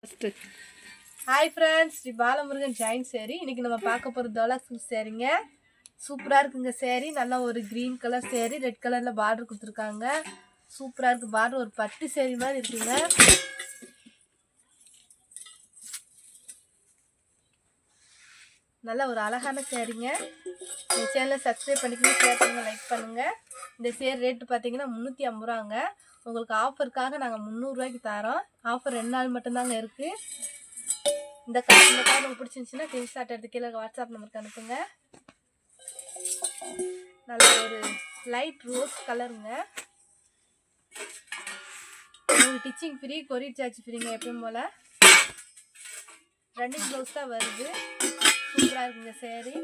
Hi friends Shri Balamurugan Jain சேரி இன்னைக்கு நம்ம பார்க்க போற டோலா சில்க் சேரிங்க சூப்பரா இருக்குங்க சேரி நல்ல ஒரு கிரீன் கலர் சேரி ரெட் கலர்ல பார்டர் கொடுத்திருக்காங்க சூப்பரா இருக்கு பார்டர் ஒரு பட்டு சேரி மாதிரி இருக்குங்க நல்ல ஒரு அழகான சேரிங்க இந்த சேனலை சப்ஸ்கிரைப் பண்ணிக்கங்க ஷேர் பண்ணுங்க லைக் பண்ணுங்க இந்த சேரி ரேட் பாத்தீங்கன்னா 350 ரூபாய்ங்க உங்களுக்கு ஆஃபர்க்காக நாங்க 300 ரூபாய்க்கு தரோம் ஆஃபர் 2 நாள் மட்டும் தாங்க இருக்கு இந்த கார்டு உங்களுக்கு பிடிச்சிருந்துச்சுன்னா ஸ்கிரீன்ஷாட் எடுத்து கீழே வாட்ஸ்அப் நம்பருக்கு அனுப்புங்க நல்ல ஒரு லைட் ரோஸ் கலருங்க உங்களுக்கு டிச்சிங் ஃப்ரீ கொரியர் சார்ஜ் ஃப்ரீங்க எப்பவும் போல ரன்னிங் ப்ளவுஸ் தான் வருது சூப்பரா இருக்குங்க சேரி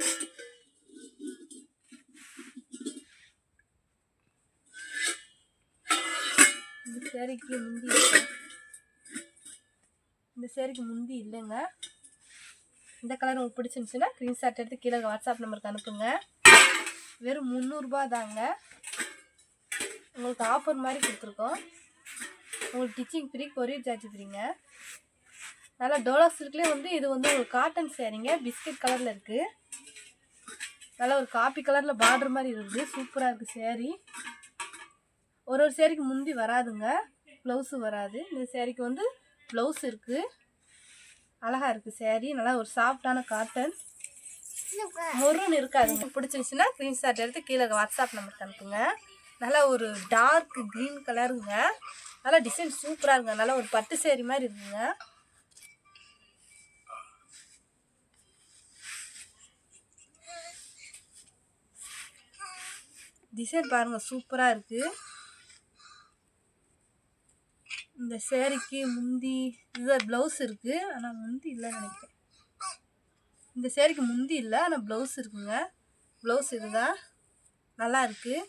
இந்த சேரிக்கு முந்தி இந்த சேரிக்கு முந்தி இல்லைங்க இந்த கலர் உங்களுக்கு பிடிச்சிருந்துச்சுன்னா ஸ்கிரீன்ஷாட் எடுத்து கீழே வாட்ஸ்அப் நம்பருக்கு அனுப்புங்க வெறும் 300 ரூபாய் தாங்க உங்களுக்கு ஆஃபர் மாதிரி கொடுத்துருக்கோம் உங்களுக்கு டிச்சிங் ஃப்ரீ கொரியர் சார்ஜ் ஃப்ரீங்க நல்லா டோலா சில்க்லேயே வந்து இது வந்து ஒரு காட்டன் சேரீங்க பிஸ்கட் கலரில் இருக்குது நல்லா ஒரு காப்பி கலரில் பார்டர் மாதிரி இருக்குது சூப்பராக இருக்குது சேரீ ஒரு சேரீக்கு முந்தி வராதுங்க ப்ளவுஸு வராது இந்த சேரீக்கு வந்து ப்ளவுஸ் இருக்குது அழகாக இருக்குது சேரீ நல்லா ஒரு சாஃப்டான காட்டன் மொருன்னு இருக்காதுங்க பிடிச்சிருந்துச்சுன்னா ஸ்க்ரீன்ஷாட் எடுத்து கீழே வாட்ஸ்அப் நம்பருக்கு அனுப்புங்க நல்லா ஒரு டார்க் க்ரீன் கலருங்க நல்லா டிசைன் சூப்பராக இருக்குங்க நல்லா ஒரு பட்டு சேரீ மாதிரி இருக்குங்க டிசைன் பாருங்கள் சூப்பராக இருக்குது இந்த சேரீக்கு முந்தி இது ப்ளவுஸ் இருக்குது ஆனால் முந்தி இல்லைன்னு நினைக்கிறேன் இந்த சேரீக்கு முந்தி இல்லை ஆனால் ப்ளவுஸ் இருக்குங்க ப்ளவுஸ் இதுதான் நல்லா இருக்குது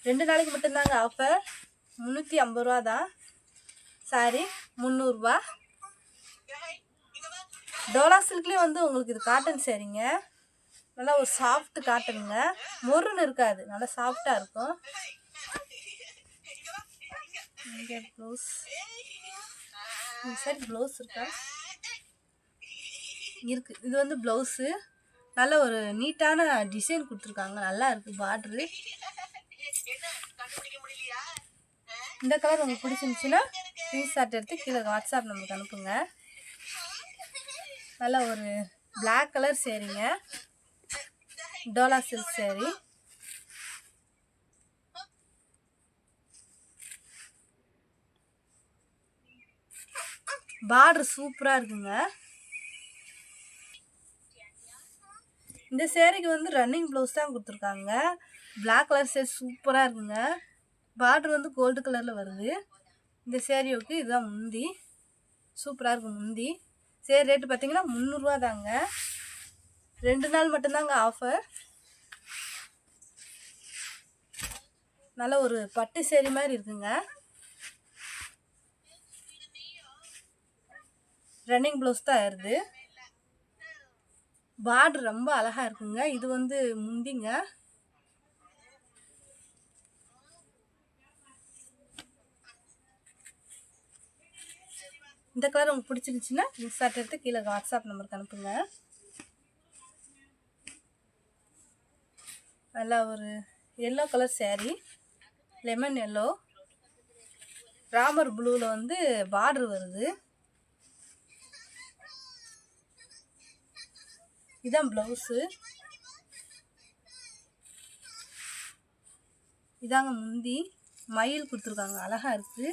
2 நாளைக்கு மட்டும்தாங்க ஆஃபர் 350 ரூபா தான் சாரி 300 ரூபா டோலா சில்க்லேயே வந்து உங்களுக்கு இது காட்டன் சேரீங்க நல்லா ஒரு சாஃப்ட் காட்டனுங்க மொருன்னு இருக்காது நல்லா சாஃப்டாக இருக்கும் இங்கே ப்ளவுஸ் இந்த சைடு ப்ளவுஸ் இருக்கா இருக்குது இது வந்து ப்ளவுஸு நல்ல ஒரு நீட்டான டிசைன் கொடுத்துருக்காங்க நல்லா இருக்குது பார்ட்ரு இந்த கலர் உங்களுக்கு பிடிச்சிருந்துச்சுன்னா ஸ்க்ரீன்ஷாட் எடுத்து கீழே வாட்ஸ்அப் நம்பருக்கு அனுப்புங்க நல்ல ஒரு பிளாக் கலர் சேரீங்க டோலா சில்க் சேரீ பார்டர் சூப்பராக இருக்குங்க இந்த சேரீக்கு வந்து ரன்னிங் ப்ளவுஸ் தான் கொடுத்துருக்காங்க பிளாக் கலர் சேரீ சூப்பராக இருக்குங்க பார்டர் வந்து கோல்டு கலரில் வருது இந்த சேரீவுக்கு இதுதான் முந்தி சூப்பராக இருக்கும் முந்தி சேரீ ரேட்டு பார்த்தீங்கன்னா 300 ரூபா தாங்க 2 நாள் மட்டும்தாங்க ஆஃபர் நல்ல ஒரு பட்டு சேரீ மாதிரி இருக்குங்க ரன்னிங் ப்ளவுஸ் தான் வருது பார்டர் ரொம்ப அழகாக இருக்குங்க இது வந்து முந்திங்க இந்த கலர் உங்களுக்கு பிடிச்சிருந்துச்சுன்னா ஸ்க்ரீன்ஷாட் எடுத்து கீழே வாட்ஸ்அப் நம்பருக்கு அனுப்புங்க நல்லா ஒரு yellow colour sari lemon yellow Ramar ப்ளூவில் வந்து பார்டர் வருது இதான் ப்ளவுஸு இதாங்க முந்தி மயில் கொடுத்துருக்காங்க அழகாக இருக்குது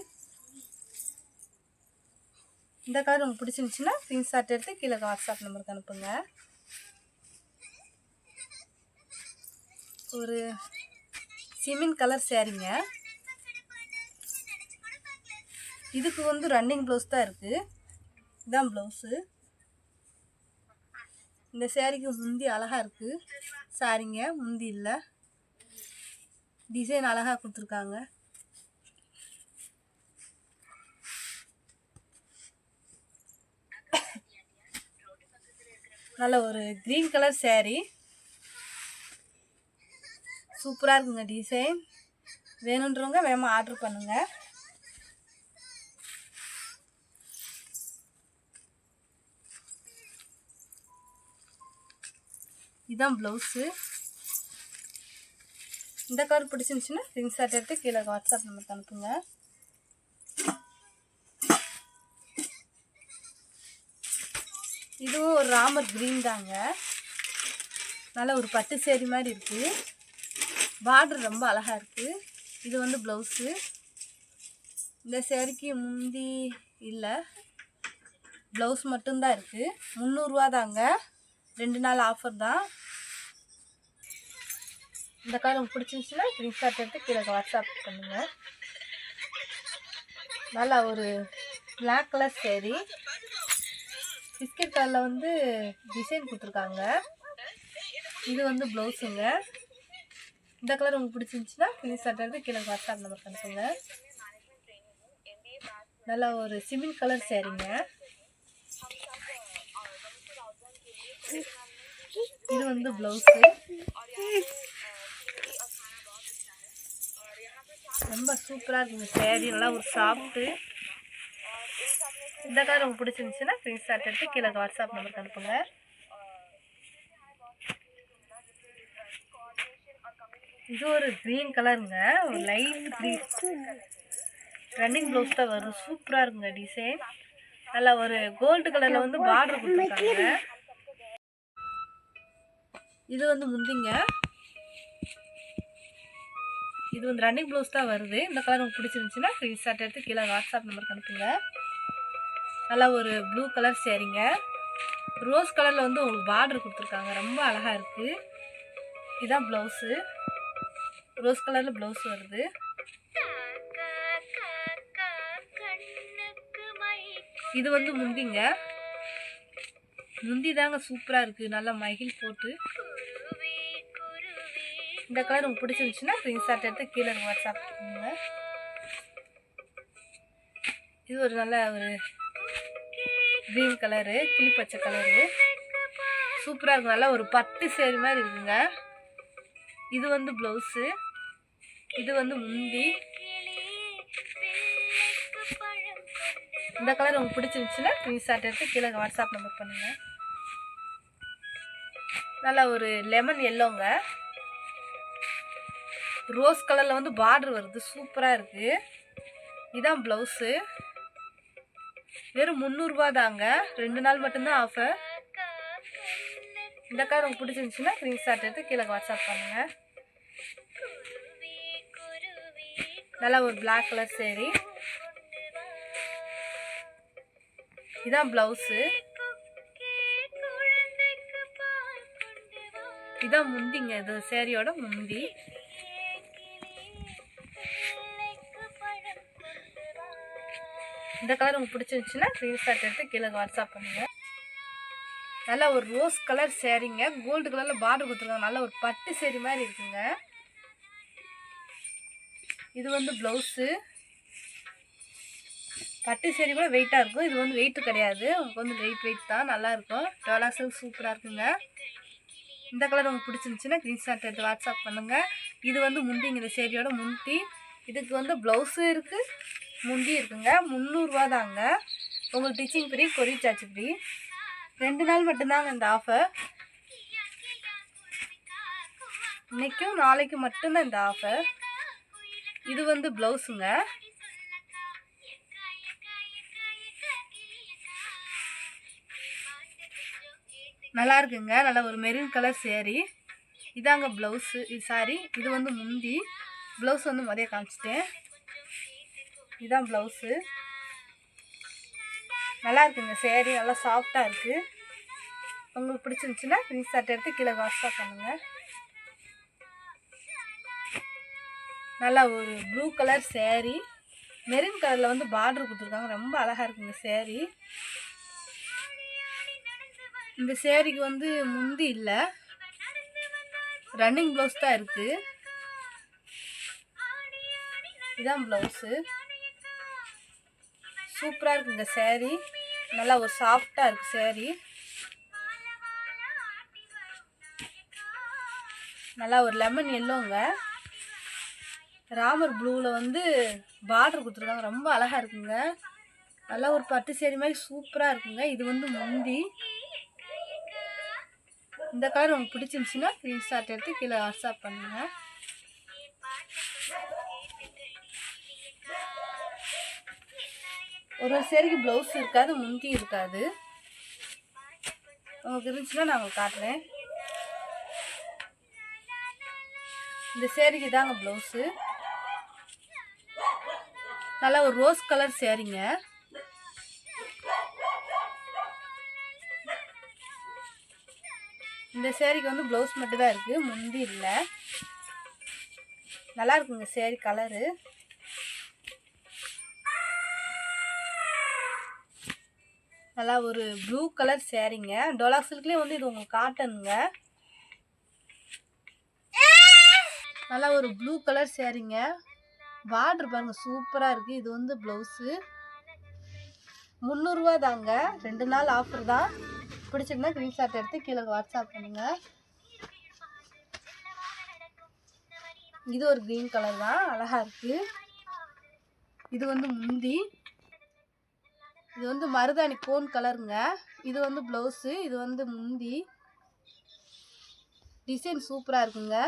இந்த கலர் உங்களுக்கு பிடிச்சிருந்துச்சுன்னா ஸ்க்ரீன்ஷாட் எடுத்து கீழே வாட்ஸ்அப் நம்பருக்கு அனுப்புங்க ஒரு சிமெண்ட் கலர் சேரீங்க இதுக்கு வந்து ரன்னிங் ப்ளவுஸ் தான் இருக்குது இதான் ப்ளவுஸு இந்த சேரீக்கு முந்தி அழகாக இருக்குது சாரிங்க முந்தி இல்லை டிசைன் அழகாக கொடுத்துருக்காங்க நல்ல ஒரு க்ரீன் கலர் சேரீ சூப்பராக இருக்குங்க டிசைன் வேணுன்றவங்க வேகமாக ஆர்டர் பண்ணுங்கள் இதுதான் ப்ளவுஸு. இந்த கலர் பிடிச்சிருந்துச்சுன்னா ஸ்க்ரீன்ஷாட் எடுத்து கீழே வாட்ஸ்அப் நம்பருக்கு அனுப்புங்க. இதுவும் ஒரு ராமர் க்ரீன் தாங்க. நல்லா ஒரு பட்டு சேரீ மாதிரி இருக்குது. பார்டர் ரொம்ப அழகாக இருக்குது. இது வந்து ப்ளவுஸு. இந்த சேரீக்கு முந்தி இல்லை, ப்ளவுஸ் மட்டும்தான் இருக்குது. 300 ரூபா தாங்க. 2 நாள் ஆஃபர் தான். இந்த கலர் உங்களுக்கு பிடிச்சிருந்துச்சுன்னா ஸ்க்ரீன்ஷாட் எடுத்து கீழே வாட்ஸ்அப் பண்ணுங்கள். நல்லா ஒரு பிளாக் கலர் சேரீ, பிஸ்கட் கலரில் வந்து டிசைன் கொடுத்துருக்காங்க. இது வந்து ப்ளவுஸுங்க. இந்த கலர் உங்களுக்கு பிடிச்சிருந்துச்சுன்னா ஸ்க்ரீன்ஷாட் எடுத்து கீழே வாட்ஸ்அப் நம்பருக்கு அனுப்புங்க. நல்லா ஒரு சிமெண்ட் கலர் சேரீங்க. இது வந்து ப்ளவுஸு. ரொம்ப சூப்பராக இருக்குங்க சேரீ. நல்லா ஒரு சாஃப்ட்டு. இந்த கலர் உங்களுக்கு பிடிச்சிருந்துச்சுன்னா ஸ்க்ரீன்ஷாட் எடுத்து கீழே வாட்ஸ்அப் நம்பருக்கு அனுப்புங்க. இது ஒரு க்ரீன் கலருங்க. ஒரு லைட் க்ரீன் ரன்னிங் ப்ளவுஸ் தான் வரும். சூப்பராக இருக்குங்க டிசைன். நல்லா ஒரு கோல்டு கலரில் வந்து பார்டர் கொடுத்துருக்காங்க. இது வந்து முந்திங்க. இது வந்து ரன்னிங் ப்ளவுஸ் தான் வருது. இந்த கலர் உங்களுக்கு பிடிச்சிருந்துச்சுன்னா ஸ்க்ரீன்ஷாட் எடுத்து கீழே வாட்ஸ்அப் நம்பருக்கு அனுப்புங்க. நல்லா ஒரு ப்ளூ கலர் சேரீங்க. ரோஸ் கலரில் வந்து உங்களுக்கு பார்டர் கொடுத்துருக்காங்க. ரொம்ப அழகாக இருக்குது. இதுதான் ப்ளவுஸு. ரோஸ் கலரில் ப்ளவுஸ் வருது. இது வந்து முந்திங்க. முந்தி தாங்க சூப்பராக இருக்குது. நல்லா மகிழ் போட்டு. இந்த கலர் உங்களுக்கு பிடிச்சிருந்துச்சுன்னா ஸ்க்ரீன்ஷாட் எடுத்து கீழே வாட்ஸ்அப் பண்ணுங்க. இது ஒரு நல்ல ஒரு க்ரீன் கலரு, கிளிப்பச்சை கலரு. சூப்பராக இருக்கும். நல்லா ஒரு பட்டு சேரீ மாதிரி இருக்குங்க. இது வந்து ப்ளவுஸு. இது வந்து முந்தி. இந்த கலர் உங்களுக்கு பிடிச்சிருந்துச்சுன்னா ஸ்க்ரீன்ஷாட் எடுத்து கீழே வாட்ஸ்அப் நம்பர் பண்ணுங்கள். நல்லா ஒரு லெமன் எல்லோங்க. ரோஸ் கலரில் வந்து பார்டர் வருது. சூப்பராக இருக்குது. இதுதான் ப்ளவுஸு. வெறும் 300 ரூபா தாங்க. 2 நாள் மட்டும்தான் ஆஃபர். இந்த கலர் உங்களுக்கு பிடிச்சிருந்துச்சுன்னா ஸ்க்ரீன்ஷாட் எடுத்து கீழே வாட்ஸ்அப் பண்ணுங்கள். நல்லா ஒரு பிளாக் கலர் சேரீ. இதான் ப்ளவுஸு. இதான் முந்திங்க. இது சேரீயோட முந்தி. இந்த கலர் உங்களுக்கு பிடிச்சிருந்துச்சுன்னா ஸ்க்ரீன்ஷாட் எடுத்து கீழே வாட்ஸ்அப் பண்ணுங்கள். நல்லா ஒரு ரோஸ் கலர் சேரீங்க. கோல்டு கலரில் பார்டர் கொடுத்துருக்காங்க. நல்லா ஒரு பட்டு சேரீ மாதிரி இருக்குங்க. இது வந்து ப்ளவுஸு. பட்டு சேரீ கூட வெயிட்டாக இருக்கும். இது வந்து வெயிட்டு கிடையாது. உங்களுக்கு வந்து வெயிட் தான். நல்லாயிருக்கும். டோலாஸும் சூப்பராக இருக்குங்க. இந்த கலர் உங்களுக்கு பிடிச்சிருந்துச்சுன்னா ஸ்க்ரீன்ஷாட் எடுத்து வாட்ஸ்அப் பண்ணுங்கள். இது வந்து முந்திங்க. இந்த சேரீயோட முந்தி. இதுக்கு வந்து ப்ளவுஸும் இருக்குது, முந்தி இருக்குங்க. 300 ரூபா தாங்க. உங்களுக்கு ditching free, courier charge free. 2 நாள் மட்டும்தாங்க இந்த ஆஃபர். இன்றைக்கும் நாளைக்கும் மட்டும்தான் இந்த ஆஃபர். இது வந்து ப்ளவுஸுங்க. நல்லா இருக்குங்க. நல்லா ஒரு மெரூன் கலர் சேரீ. இதாங்க ப்ளவுஸு. இது சாரி, இது வந்து முந்தி. ப்ளவுஸ் வந்து மதியம் காமிச்சிட்டேன். இதுதான் ப்ளவுஸு. நல்லா இருக்குங்க சேரீ. நல்லா சாஃப்டாக இருக்குது. உங்களுக்கு பிடிச்சிருந்துச்சுன்னா ஸ்க்ரீன்ஷாட் எடுத்து கீழே வாட்ஸ்அப் பண்ணுங்கள். நல்லா ஒரு ப்ளூ கலர் சேரீ. மெரூன் கலரில் வந்து பார்டர் கொடுத்துருக்காங்க. ரொம்ப அழகாக இருக்குங்க சேரீ. இந்த சேரீக்கு வந்து முந்தி இல்லை, ரன்னிங் ப்ளவுஸ் தான் இருக்குது. இதுதான் ப்ளவுஸு. சூப்பராக இருக்குங்க சேரீ. நல்லா ஒரு சாஃப்டாக இருக்குது சேரீ. நல்லா ஒரு லெமன் எல்லோங்க. ராமர் ப்ளூவில் வந்து பார்டர் கொடுத்துருக்காங்க. ரொம்ப அழகாக இருக்குங்க. நல்லா ஒரு பட்டு சேரீ மாதிரி சூப்பராக இருக்குங்க. இது வந்து முந்தி. இந்த கலர் உங்களுக்கு பிடிச்சிருந்துச்சின்னா ஸ்க்ரீன்ஷாட் எடுத்து கீழே வாட்ஸ்அப் பண்ணுங்கள். ஒரு சேரீக்கு ப்ளவுஸ் இருக்காது, முந்தி இருக்காது. உங்களுக்கு இருந்துச்சுன்னா நான் உங்களுக்கு காட்டுறேன். இந்த சேரீக்கு தாங்க ப்ளவுஸு. நல்லா ஒரு ரோஸ் கலர் சேரீங்க. இந்த சேரீக்கு வந்து ப்ளவுஸ் மட்டும் தான் இருக்குது, முந்தி இல்லை. நல்லா இருக்குங்க சேரீ கலரு. நல்லா ஒரு ப்ளூ கலர் சேரீங்க. டோலா சில்க்லேயே வந்து இது உங்களுக்கு காட்டனுங்க. நல்லா ஒரு ப்ளூ கலர் சேரீங்க. பார்டர் பாருங்க சூப்பராக இருக்குது. இது வந்து ப்ளவுஸு 300 ரூபா தாங்க. 2 நாள் ஆஃபர் தான். பிடிச்சிருந்தா ஸ்க்ரீன்ஷாட் எடுத்து கீழே வாட்ஸ்அப் பண்ணுங்கள். இது ஒரு க்ரீன் கலர் தான், அழகாக இருக்குது. இது வந்து முந்தி. இது வந்து மருதாணி கோன் கலருங்க. இது வந்து ப்ளவுஸு, இது வந்து முந்தி. டிசைன் சூப்பராக இருக்குங்க.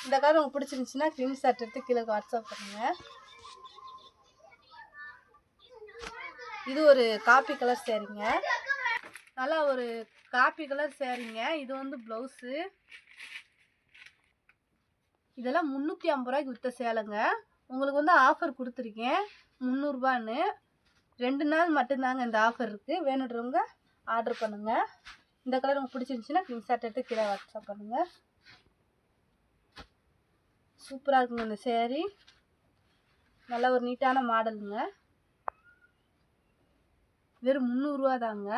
இந்த கலர் உங்களுக்கு பிடிச்சிருந்துச்சின்னா ஸ்க்ரீன்ஷாட் எடுத்து கீழே வாட்ஸ்அப் பண்ணுங்கள். இது ஒரு காப்பி கலர் சேரீங்க. நல்லா ஒரு காப்பி கலர் சேரீங்க. இது வந்து ப்ளவுஸு. இதெல்லாம் 350 ரூபாய்க்கு விற்ற சேலைங்க. உங்களுக்கு வந்து ஆஃபர் கொடுத்துருக்கேன் 300 ரூபான்னு. 2 நாள் மட்டும்தாங்க இந்த ஆஃபர் இருக்குது. வேணுன்றவங்க ஆர்டர் பண்ணுங்கள். இந்த கலர் உங்களுக்கு பிடிச்சிருந்துச்சின்னா ஸ்க்ரீன்ஷாட் எடுத்து கீழே வாட்ஸ்அப் பண்ணுங்கள். சூப்பராக இருக்குங்க இந்த சேரீ. நல்ல ஒரு நீட்டான மாடலுங்க. வெறும் 300 ரூபா தாங்க.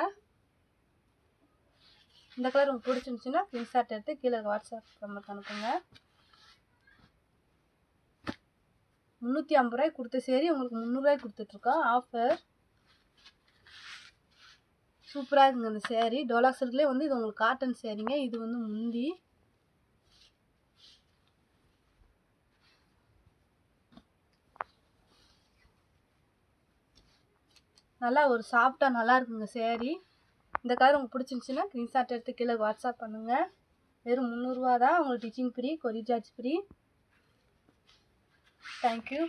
இந்த கலர் உங்களுக்கு பிடிச்சிருந்துச்சின்னா ஸ்க்ரீன்ஷாட் எடுத்து கீழே வாட்ஸ்அப் நம்பருக்கு அனுப்புங்க. 350 ரூபாய்க்கு கொடுத்த சேரீ உங்களுக்கு 300 ரூபாய்க்கு கொடுத்துட்ருக்கோம் ஆஃபர். சூப்பராக இருக்குங்க இந்த சேரீ. டோலா சில்க்லேயே வந்து இது உங்களுக்கு காட்டன் சேரீங்க. இது வந்து முந்தி. நல்லா ஒரு சாஃப்டாக நல்லா இருக்குங்க சேரீ. இந்த கலர் உங்களுக்கு பிடிச்சிருந்துச்சின்னா ஸ்க்ரீன்ஷாட் எடுத்து கீழே வாட்ஸ்அப் பண்ணுங்கள். வெறும் 300 ரூபா தான். உங்களுக்கு teaching free, courier charge free. Thank you.